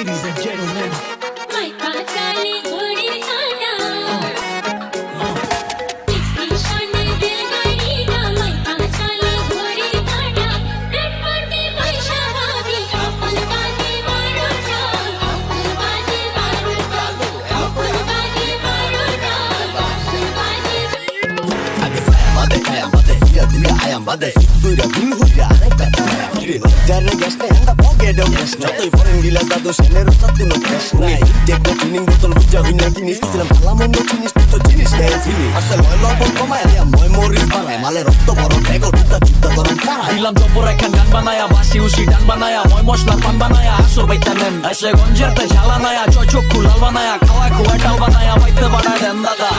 ladies and gentlemen. Bade Dura bin huya Kiri Jare geste Handa poke do geste Jatoi foreign gilas dado Shenero satu no krishna Jeko cleaning botol Huja hunya kinis Silam palamo no kinis Tuto jinis Kaya finis Asal oilo pon koma Elia moy moris Barai Male rokto boro Tego Duta juta Doran karai Dilam jopor ekan gan banaya Basi usi dan banaya Moy moslar pan banaya Asur baitanen Aise gonjerte jalanaya Cocok kulal banaya Kawa kuwa dal banaya Baite badai den dada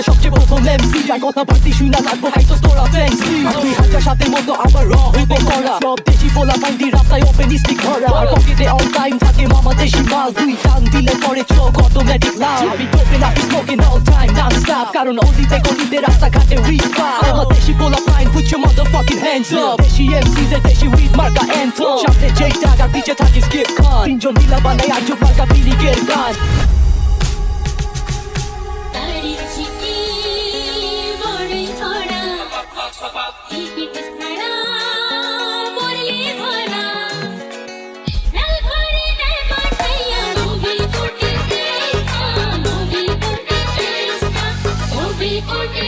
সবচেয়ে প্রথম MC যার কথা পারতি শুনা লাগবো হাইসো স্টোরা fancy দুই হাজার সাতের মতো আবার র হইব করা সব দেশি পোলা পাইন্দি রাস্তায় ওপেন স্টিক ধরা আর পকেটে অল টাইম থাকে মামা দেশি মাল দুই টান দিলে পরে চোখ অটোমেটিক লাল আমি ডোপেন আপনি smoking all time non stop কারণ অলিতে গলিতে রাস্তাঘাটে উইড পাল আমার দেশি পোলা pine put your motherfucking hands up দেশি এমসিজ এর দেশি উইড মার্কা অ্যান্থম সামনে যেই টাকা পিছে থাকে স্কিপ খান তিনজন মিলা বানাই আজব মার্কা বিলিগের গান Okay.